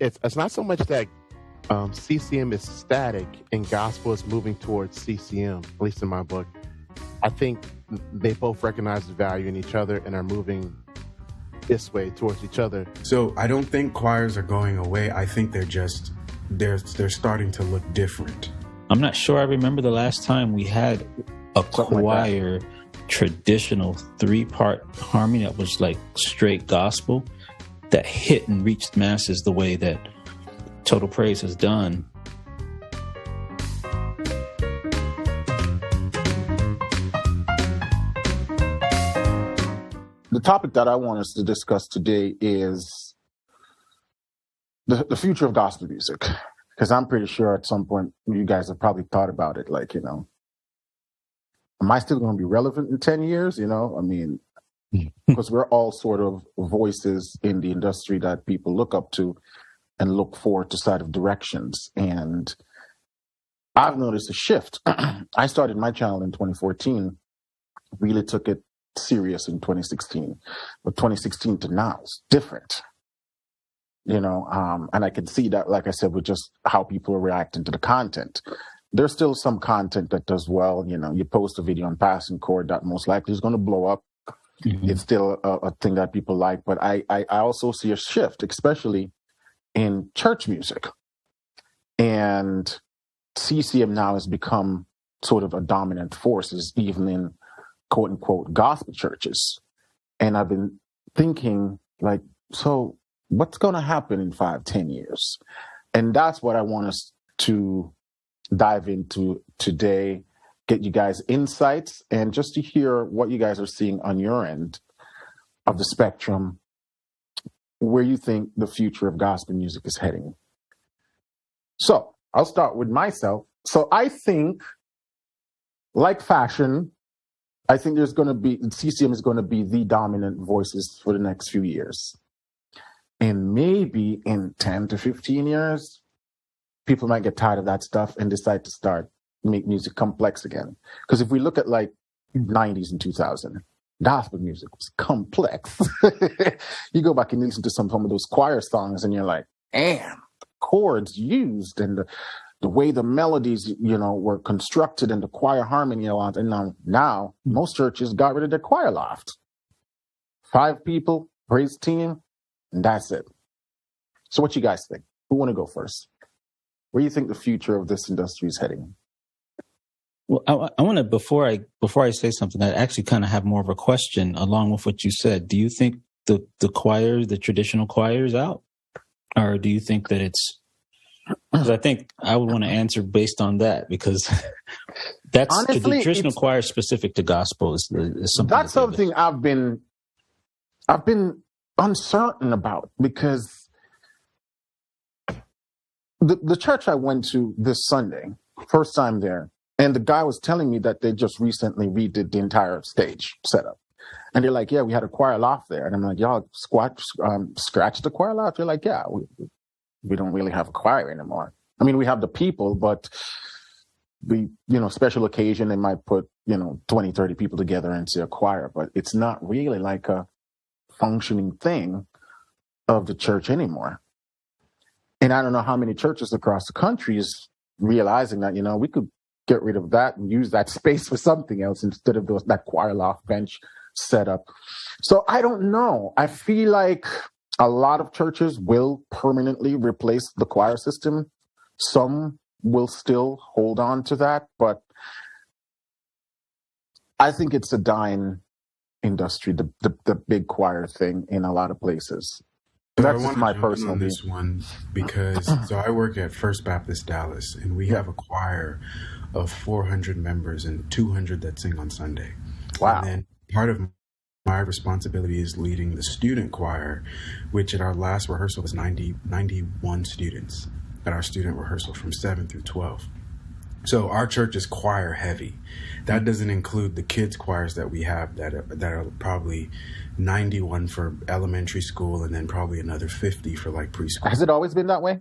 it's not so much that CCM is static and gospel is moving towards CCM, at least in my book. I think they both recognize the value in each other and are moving this way towards each other. So I don't think choirs are going away. I think they're starting to look different. I'm not sure I remember the last time we had a choir, traditional 3-part harmony that was like straight gospel that hit and reached masses the way that Total Praise has done. The topic that I want us to discuss today is the future of gospel music. Because I'm pretty sure at some point you guys have probably thought about it. Like, am I still going to be relevant in 10 years? I mean, because we're all sort of voices in the industry that people look up to and look forward to side of directions. And I've noticed a shift. I started my channel in 2014, really took it serious in 2016, but 2016 to now is different, and I can see that, like I said, with just how people are reacting to the content. There's still some content that does well. You post a video on passing chord that most likely is going to blow up. Mm-hmm. It's still a thing that people like, but I also see a shift, especially in church music, and CCM now has become sort of a dominant force, even in quote unquote gospel churches. And I've been thinking, like, so what's going to happen in 5-10 years? And that's what I want us to dive into today, get you guys insights, and just to hear what you guys are seeing on your end of the spectrum, where you think the future of gospel music is heading. So I'll start with myself. So I think, like fashion, I think CCM is going to be the dominant voices for the next few years. And maybe in 10 to 15 years, people might get tired of that stuff and decide to make music complex again. Because if we look at like 90s and 2000, gospel music was complex. You go back and listen to some of those choir songs and you're like, damn, the chords used and the way the melodies, were constructed and the choir harmony a lot. And now most churches got rid of their choir loft. 5 people, praise team, and that's it. So what you guys think? Who want to go first? Where do you think the future of this industry is heading? Well, I want to, before I say something, I actually kind of have more of a question along with what you said. Do you think the traditional choir is out? Or do you think that it's, because I think I would want to answer based on that, because that's honestly, the traditional choir specific to gospel is something. That's something I've been uncertain about, because the church I went to this Sunday, first time there, and the guy was telling me that they just recently redid the entire stage setup. And they're like, yeah, we had a choir loft there. And I'm like, y'all scratch the choir loft? They're like, yeah, we don't really have a choir anymore. I mean, we have the people, but special occasion, they might put, 20, 30 people together and see a choir, but it's not really like a functioning thing of the church anymore. And I don't know how many churches across the country is realizing that, we could get rid of that and use that space for something else instead of that choir loft bench setup. So I don't know. I feel like a lot of churches will permanently replace the choir system. Some will still hold on to that, but I think it's a dying industry, the big choir thing in a lot of places. That's just my personal view. This one, because so I work at First Baptist Dallas, and we have a choir of 400 members and 200 that sing on Sunday. Wow. And then part of my responsibility is leading the student choir, which at our last rehearsal was 91 students at our student rehearsal from 7 through 12. So our church is choir heavy. That doesn't include the kids choirs that we have that are probably 91 for elementary school and then probably another 50 for like preschool. Has it always been that way?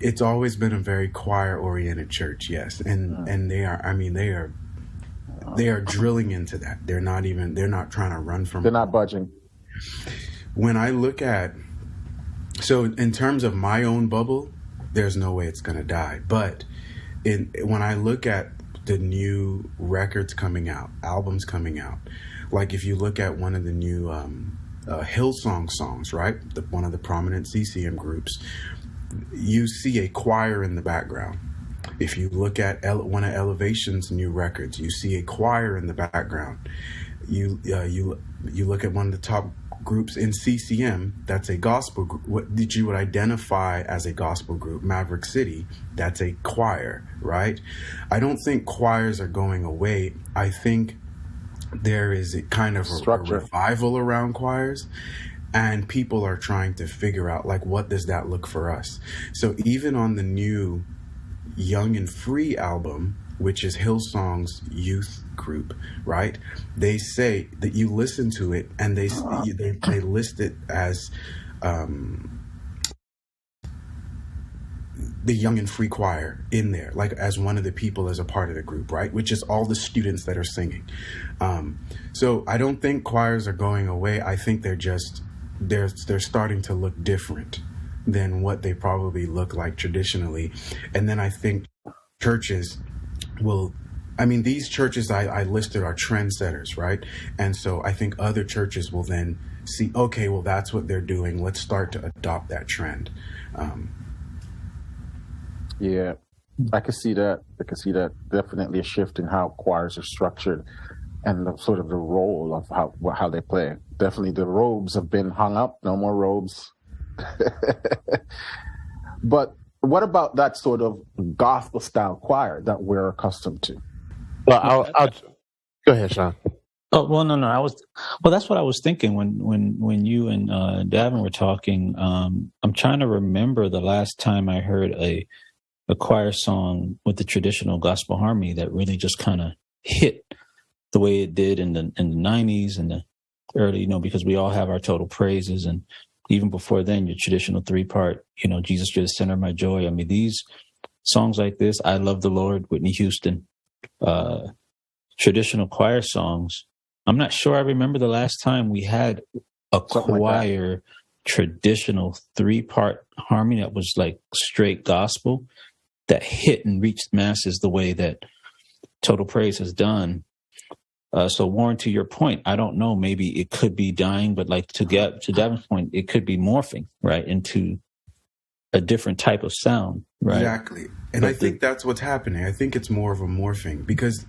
It's always been a very choir oriented church, yes. And they are drilling into that. They're not trying to run from it. They're not budging. When I look at So in terms of my own bubble, there's no way it's going to die. But when I look at the new records coming out, albums coming out, like if you look at one of the new Hillsong songs, right? One of the prominent CCM groups, you see a choir in the background. If you look at one of Elevation's new records, you see a choir in the background. You look at one of the top groups in CCM, that's a gospel group. What did you would identify as a gospel group? Maverick City, that's a choir, right? I don't think choirs are going away. I think there is a kind of a revival around choirs, and people are trying to figure out, like, what does that look for us? So even on the new Young and Free album, which is Hillsong's youth group, right? They say that you listen to it and they list it as the Young and Free Choir in there, like as one of the people as a part of the group, right? Which is all the students that are singing. So I don't think choirs are going away. I think they're starting to look different than what they probably look like traditionally. And then I think churches these churches I listed are trendsetters, right? And so I think other churches will then see, okay, well, that's what they're doing. Let's start to adopt that trend. Yeah, I can see that. Definitely a shift in how choirs are structured and the role of how they play. Definitely the robes have been hung up. No more robes. But what about that sort of gospel style choir that we're accustomed to? Well, I'll go ahead, Sean. Oh, well, no. That's what I was thinking when you and Davin were talking. I'm trying to remember the last time I heard a choir song with the traditional gospel harmony that really just kind of hit the way it did in the 90s and the early, because we all have our total praises, and even before then, your traditional 3-part, Jesus, you're the center of my joy. I mean, these songs like this, I Love the Lord, Whitney Houston, traditional choir songs. I'm not sure I remember the last time we had a choir traditional 3-part harmony that was like straight gospel that hit and reached masses the way that Total Praise has done. So Warren, to your point, I don't know, maybe it could be dying, but like to Davin's point, it could be morphing, right, into a different type of sound, right? Exactly. And I think that's what's happening. I think it's more of a morphing, because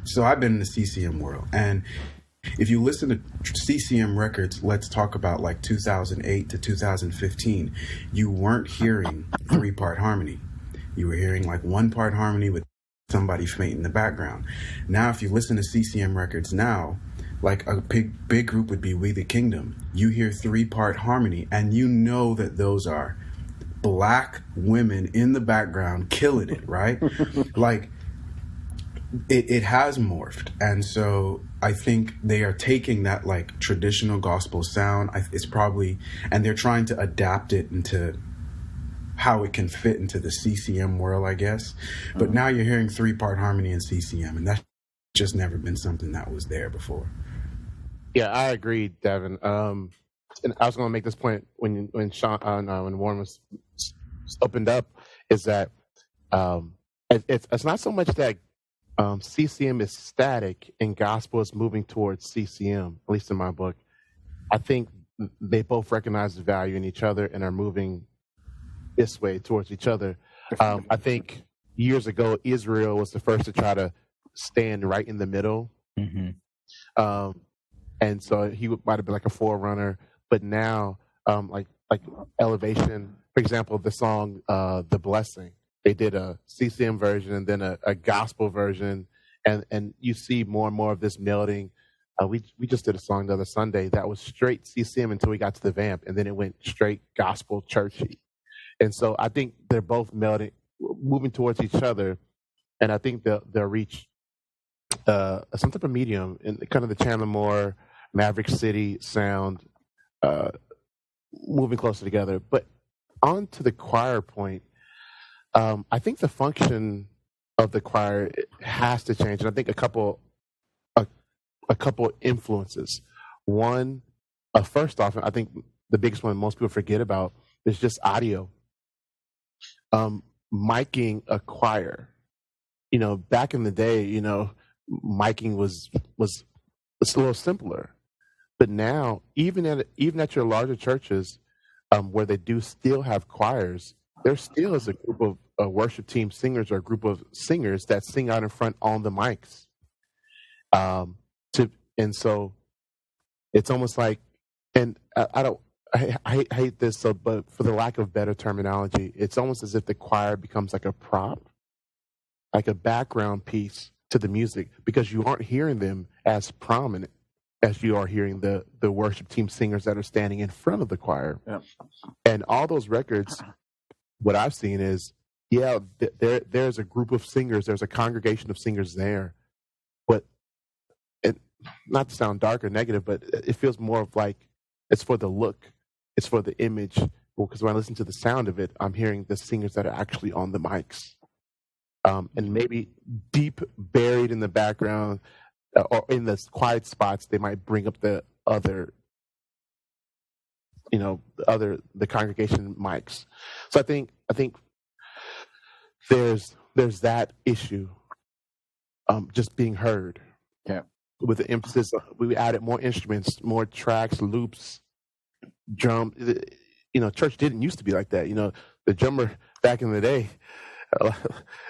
so I've been in the CCM world, and if you listen to CCM records, let's talk about like 2008 to 2015, you weren't hearing 3-part harmony. You were hearing like 1-part harmony with somebody faint in the background. Now, if you listen to CCM records now, like a big group would be We the Kingdom, you hear 3-part harmony, and you know that those are Black women in the background killing it, right? Like it has morphed. And so I think they are taking that like traditional gospel sound, and they're trying to adapt it into how it can fit into the CCM world, I guess. But now you're hearing 3-part harmony in CCM, and that's just never been something that was there before. Yeah, I agree, Davin. And I was going to make this point when Warren was opened up, is that it's not so much that CCM is static and gospel is moving towards CCM, at least in my book. I think they both recognize the value in each other and are moving this way towards each other. I think years ago, Israel was the first to try to stand right in the middle. Mm-hmm. And so he might have been like a forerunner, but now like Elevation, for example, the song The Blessing, they did a CCM version and then a gospel version, and you see more and more of this melding. We just did a song the other Sunday that was straight CCM until we got to the vamp, and then it went straight gospel churchy. And so I think they're both moving towards each other, and I think they'll reach some type of medium in kind of the Chandler Moore, Maverick City sound, moving closer together. But on to the choir point, I think the function of the choir has to change, and I think a couple influences. One, first off, I think the biggest one most people forget about is just audio. Miking a choir. Back in the day, miking was it's a little simpler. But now, even at your larger churches, where they do still have choirs, there still is a group of worship team singers or a group of singers that sing out in front on the mics. And so it's almost like, and I hate this, but for the lack of better terminology, it's almost as if the choir becomes like a prop, like a background piece to the music, because you aren't hearing them as prominent as you are hearing the worship team singers that are standing in front of the choir. Yeah. And all those records, what I've seen is, there's a group of singers, there's a congregation of singers there, but not to sound dark or negative, but it feels more of like it's for the look, it's for the image. Because when I listen to the sound of it, I'm hearing the singers that are actually on the mics, and maybe deep buried in the background or in the quiet spots, they might bring up the other, the congregation mics. So I think there's that issue, just being heard. Yeah. With the emphasis, we added more instruments, more tracks, loops, drum. Church didn't used to be like that. The drummer back in the day,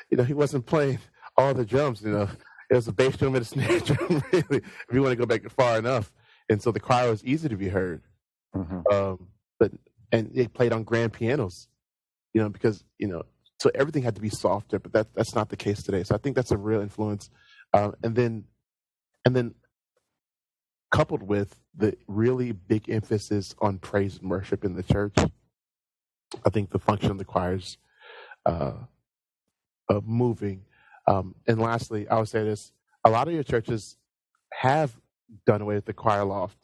he wasn't playing all the drums. It was a bass drum and a snare drum, really, if you want to go back far enough. And so the choir was easy to be heard. Mm-hmm. And they played on grand pianos, because, so everything had to be softer, but that's not the case today. So I think that's a real influence. And then coupled with the really big emphasis on praise and worship in the church, I think the function of the choirs moving. And lastly, I would say this: a lot of your churches have done away with the choir loft.